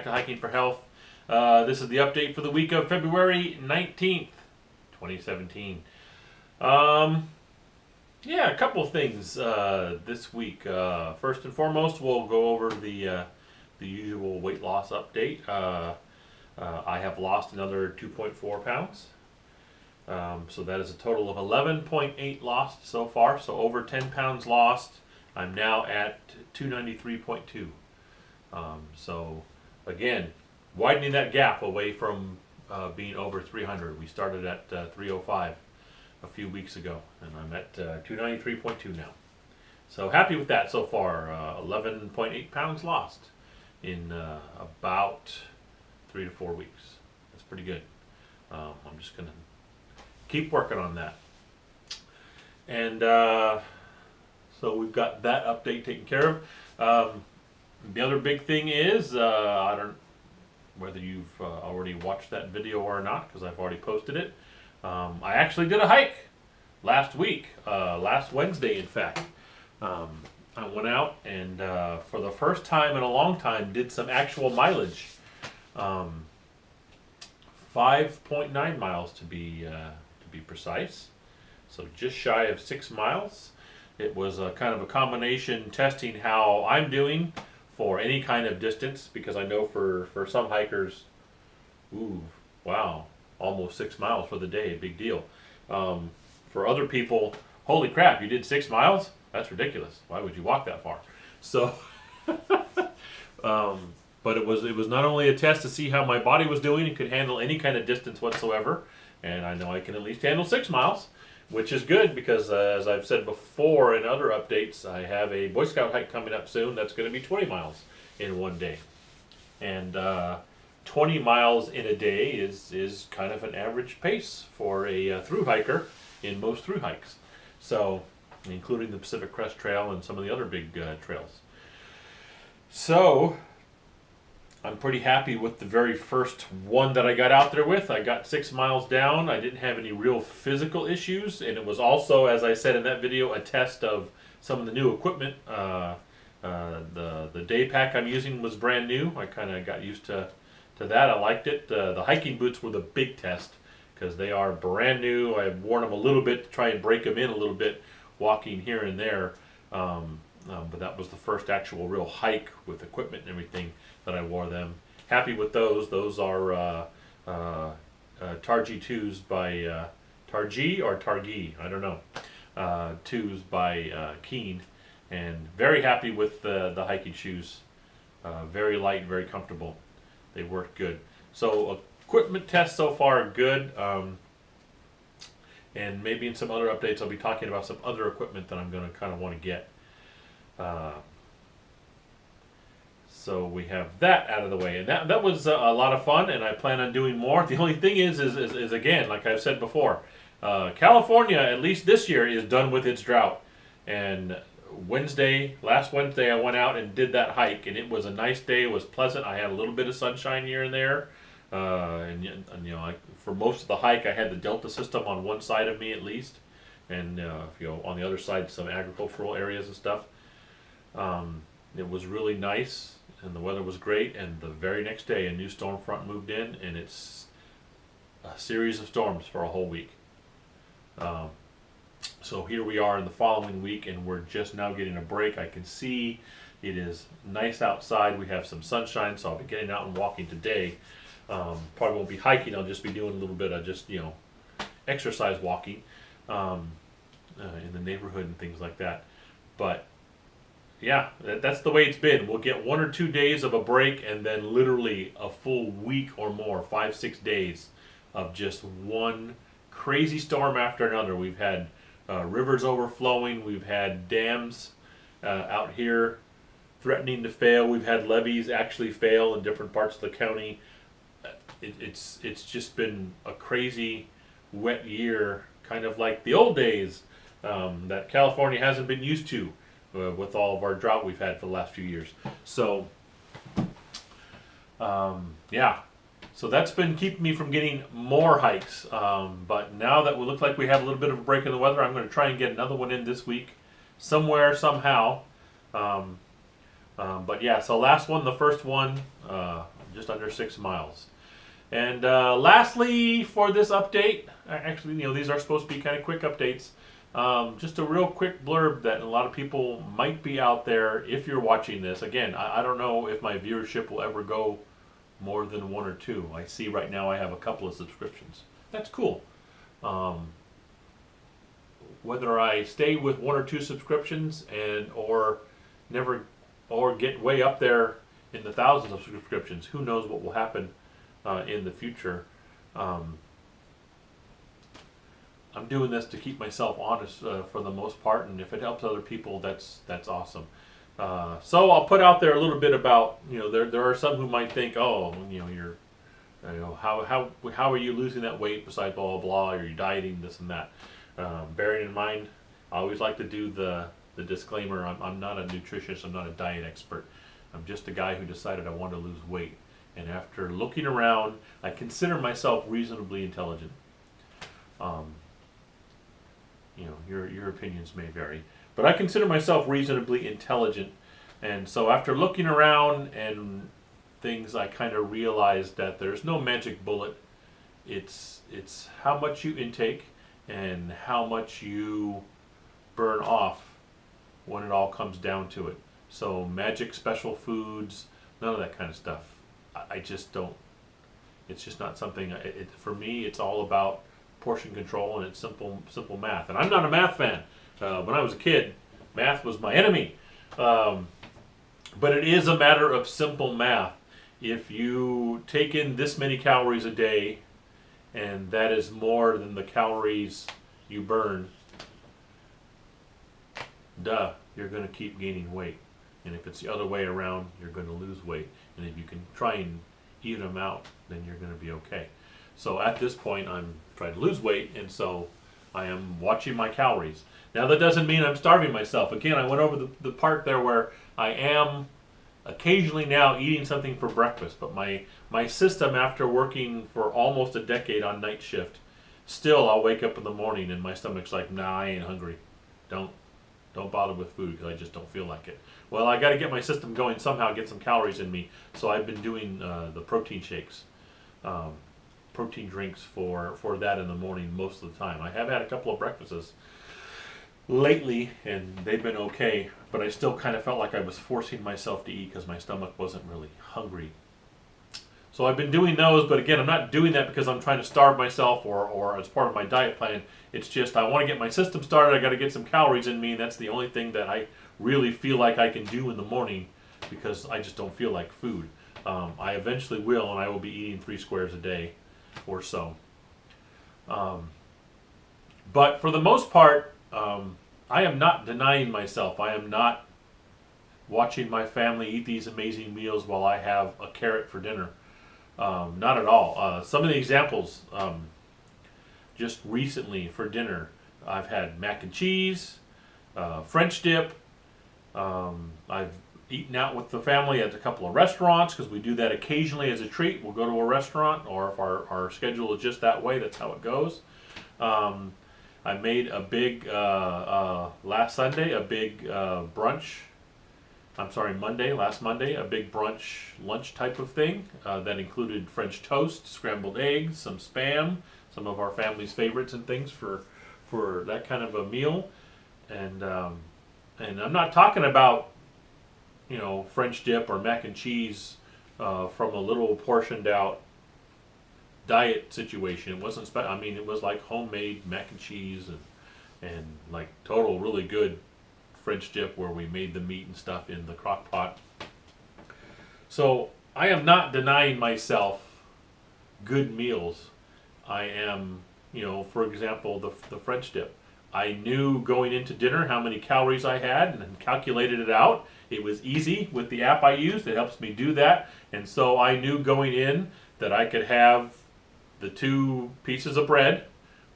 to Hiking for Health. This is the update for the week of February 19th, 2017. Yeah, a couple of things this week. First and foremost, we'll go over the usual weight loss update. I have lost another 2.4 pounds. So that is a total of 11.8 lost so far. So over 10 pounds lost. I'm now at 293.2. So again, widening that gap away from being over 300. We started at 305 a few weeks ago, and I'm at 293.2 now. So happy with that so far. 11.8 pounds lost in about 3 to 4 weeks. That's pretty good. I'm just going to keep working on that. And so we've got that update taken care of. The other big thing is, I don't know whether you've already watched that video or not, because I've already posted it. I actually did a hike last week, last Wednesday in fact. I went out and for the first time in a long time did some actual mileage. 5.9 miles to be precise. So just shy of 6 miles. It was a kind of a combination testing how I'm doing for any kind of distance, because I know for some hikers, ooh, wow, almost 6 miles for the day, big deal. For other people, holy crap, you did 6 miles? That's ridiculous. Why would you walk that far? So, but it was not only a test to see how my body was doing and could handle any kind of distance whatsoever, and I know I can at least handle 6 miles, which is good because as I've said before in other updates, I have a Boy Scout hike coming up soon that's going to be 20 miles in one day. And 20 miles in a day is kind of an average pace for a through hiker in most through hikes. So, including the Pacific Crest Trail and some of the other big trails. So, I'm pretty happy with the very first one that I got out there with. I got 6 miles down. I didn't have any real physical issues, and it was also, as I said in that video, a test of some of the new equipment. The day pack I'm using was brand new. I kind of got used to that. I liked it. The hiking boots were the big test because they are brand new. I've worn them a little bit to try and break them in a little bit, walking here and there. But that was the first actual real hike with equipment and everything that I wore them. Happy with those. Those are Targhee 2s by Targhee or Targhee, I don't know. 2s by Keen, and very happy with the hiking shoes. Very light, very comfortable. They worked good. So equipment tests so far are good. And maybe in some other updates I'll be talking about some other equipment that I'm going to kind of want to get. So we have that out of the way, and that was a lot of fun, and I plan on doing more. The only thing is again, like I've said before, California, at least this year, is done with its drought. And last Wednesday, I went out and did that hike, and it was a nice day. It was pleasant. I had a little bit of sunshine here and there, and you know, for most of the hike, I had the Delta system on one side of me at least, and you know, on the other side, some agricultural areas and stuff. It was really nice, and the weather was great, and the very next day a new storm front moved in, and it's a series of storms for a whole week. So here we are in the following week, and we're just now getting a break. I can see it is nice outside. We have some sunshine, so I'll be getting out and walking today. Probably won't be hiking. I'll just be doing a little bit of just, you know, exercise walking in the neighborhood and things like that. But yeah, that's the way it's been. We'll get 1 or 2 days of a break, and then literally a full week or more, 5-6 days of just one crazy storm after another. We've had rivers overflowing. We've had dams out here threatening to fail. We've had levees actually fail in different parts of the county. It's just been a crazy wet year, kind of like the old days that California hasn't been used to. With all of our drought we've had for the last few years. So, yeah. So that's been keeping me from getting more hikes. But now that we look like we have a little bit of a break in the weather, I'm going to try and get another one in this week. Somewhere, somehow. But yeah, so last one, the first one, just under 6 miles. And lastly, for this update, actually, these are supposed to be kind of quick updates. Just a real quick blurb that a lot of people might be out there if you're watching this. Again, I don't know if my viewership will ever go more than 1 or 2. I see right now I have a couple of subscriptions. That's cool. Whether I stay with 1 or 2 subscriptions or get way up there in the thousands of subscriptions, who knows what will happen in the future. I'm doing this to keep myself honest for the most part, and if it helps other people, that's awesome. So I'll put out there a little bit about, there are some who might think, oh, you're, how are you losing that weight besides blah blah blah? Are you dieting, this and that? Bearing in mind, I always like to do the disclaimer. I'm not a nutritionist. I'm not a diet expert. I'm just a guy who decided I want to lose weight. And after looking around, I consider myself reasonably intelligent. Your opinions may vary, but I consider myself reasonably intelligent. And so after looking around and things, I kind of realized that there's no magic bullet. It's how much you intake and how much you burn off when it all comes down to it. So magic special foods, none of that kind of stuff. I just don't. It's just not something. For me, it's all about portion control, and it's simple math. And I'm not a math fan. When I was a kid, math was my enemy. But it is a matter of simple math. If you take in this many calories a day, and that is more than the calories you burn, you're going to keep gaining weight. And if it's the other way around, you're going to lose weight. And if you can try and even them out, then you're going to be okay. So at this point, I'm trying to lose weight, and so I am watching my calories. Now that doesn't mean I'm starving myself. Again, I went over the part there where I am occasionally now eating something for breakfast, but my system, after working for almost a decade on night shift, still I'll wake up in the morning and my stomach's like, nah, I ain't hungry. Don't bother with food because I just don't feel like it. Well, I got to get my system going somehow, get some calories in me. So I've been doing the protein shakes, protein drinks for that in the morning most of the time. I have had a couple of breakfasts lately, and they've been okay. But I still kind of felt like I was forcing myself to eat because my stomach wasn't really hungry. So I've been doing those, but again, I'm not doing that because I'm trying to starve myself or as part of my diet plan. It's just I want to get my system started. I got to get some calories in me, and that's the only thing that I really feel like I can do in the morning because I just don't feel like food. I eventually will, and I will be eating 3 squares a day or so. But for the most part, I am not denying myself. I am not watching my family eat these amazing meals while I have a carrot for dinner. Not at all. Some of the examples, just recently for dinner, I've had mac and cheese, French dip. I've eaten out with the family at a couple of restaurants because we do that occasionally as a treat. We'll go to a restaurant, or if our schedule is just that way, that's how it goes. I made a big, last Sunday, a big brunch. I'm sorry, last Monday, a big brunch lunch type of thing that included French toast, scrambled eggs, some Spam, some of our family's favorites and things for that kind of a meal. And I'm not talking about, French dip or mac and cheese from a little portioned out diet situation. It wasn't it was like homemade mac and cheese and like total really good French dip where we made the meat and stuff in the crock pot. So I am not denying myself good meals. I am, for example, the French dip. I knew going into dinner how many calories I had and calculated it out. It was easy with the app I used. It helps me do that. And so I knew going in that I could have the 2 pieces of bread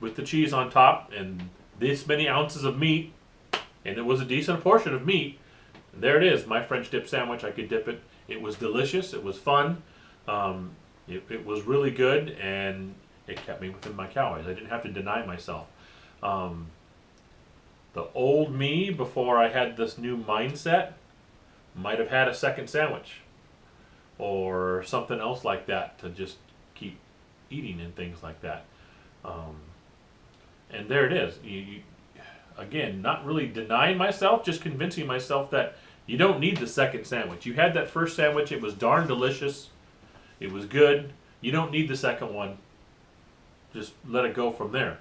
with the cheese on top and this many ounces of meat. And it was a decent portion of meat. And there it is, my French dip sandwich. I could dip it. It was delicious. It was fun. It was really good, and it kept me within my calories. I didn't have to deny myself. The old me, before I had this new mindset, might have had a second sandwich. or something else like that to just keep eating and things like that. And there it is. Again, not really denying myself, just convincing myself that you don't need the second sandwich. You had that first sandwich, it was darn delicious, it was good. You don't need the second one. Just let it go from there.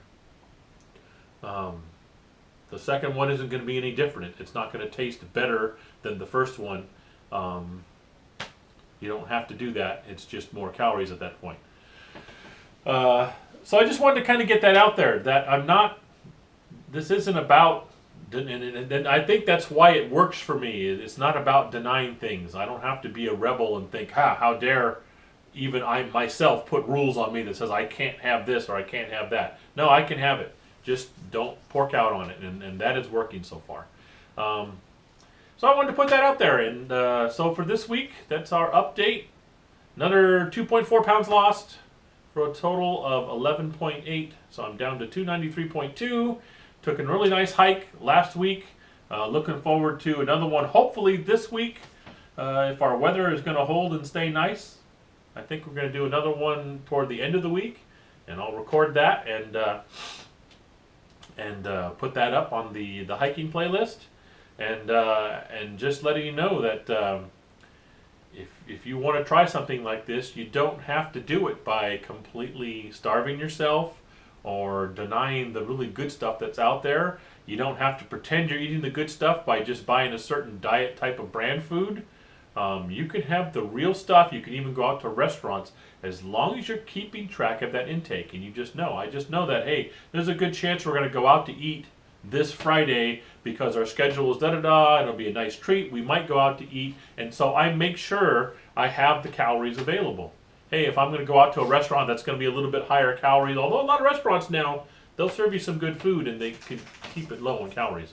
The second one isn't going to be any different. It's not going to taste better than the first one. You don't have to do that. It's just more calories at that point. So I just wanted to kind of get that out there, that I'm not, this isn't about, and I think that's why it works for me. It's not about denying things. I don't have to be a rebel and think, how dare even I myself put rules on me that says I can't have this or I can't have that. No, I can have it. Just don't pork out on it, and that is working so far. So I wanted to put that out there, and so for this week, that's our update. Another 2.4 pounds lost for a total of 11.8. So I'm down to 293.2. Took a really nice hike last week. Looking forward to another one, hopefully this week, if our weather is going to hold and stay nice. I think we're going to do another one toward the end of the week, and I'll record that and put that up on the hiking playlist, and just letting you know that if you want to try something like this, you don't have to do it by completely starving yourself or denying the really good stuff that's out there. You don't have to pretend you're eating the good stuff by just buying a certain diet type of brand food. You can have the real stuff. You can even go out to restaurants as long as you're keeping track of that intake. And you just know, I just know that, hey, there's a good chance we're going to go out to eat this Friday because our schedule is da-da-da, it'll be a nice treat. We might go out to eat. And so I make sure I have the calories available. Hey, if I'm going to go out to a restaurant that's going to be a little bit higher calories, although a lot of restaurants now, they'll serve you some good food and they can keep it low in calories.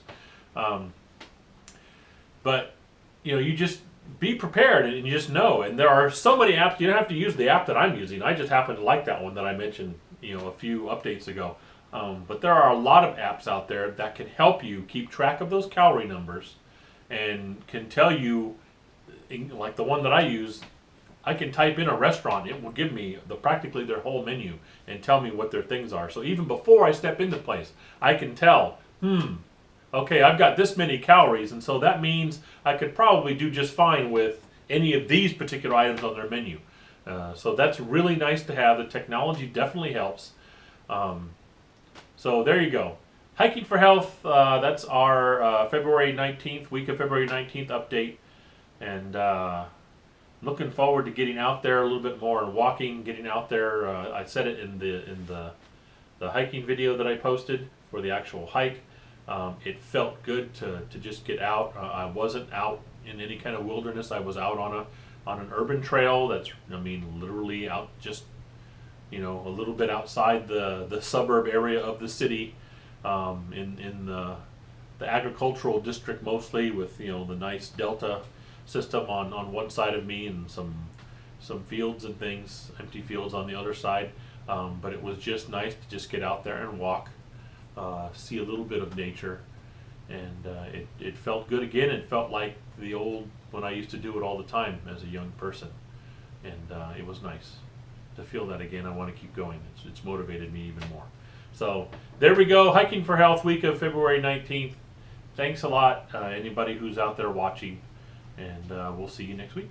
But, you know, you just be prepared and you just know. And there are so many apps. You don't have to use the app that I'm using. I just happen to like that one that I mentioned, a few updates ago. But there are a lot of apps out there that can help you keep track of those calorie numbers and can tell you, like the one that I use, I can type in a restaurant. It will give me practically their whole menu and tell me what their things are. So even before I step into place, I can tell, okay, I've got this many calories, and so that means I could probably do just fine with any of these particular items on their menu. So that's really nice to have. The technology definitely helps. So there you go. Hiking for Health, that's our February 19th, week of February 19th update. And looking forward to getting out there a little bit more and walking, getting out there. I said it in the hiking video that I posted for the actual hike. It felt good to just get out. I wasn't out in any kind of wilderness. I was out on an urban trail that's, literally out just, a little bit outside the suburb area of the city, in the agricultural district mostly, with, the nice delta system on one side of me and some fields and things, empty fields on the other side. But it was just nice to just get out there and walk. See a little bit of nature, and it felt good again. It felt like the old, when I used to do it all the time as a young person, and it was nice to feel that again. I want to keep going. It's motivated me even more. So there we go, Hiking for Health, week of February 19th. Thanks a lot, anybody who's out there watching, and we'll see you next week.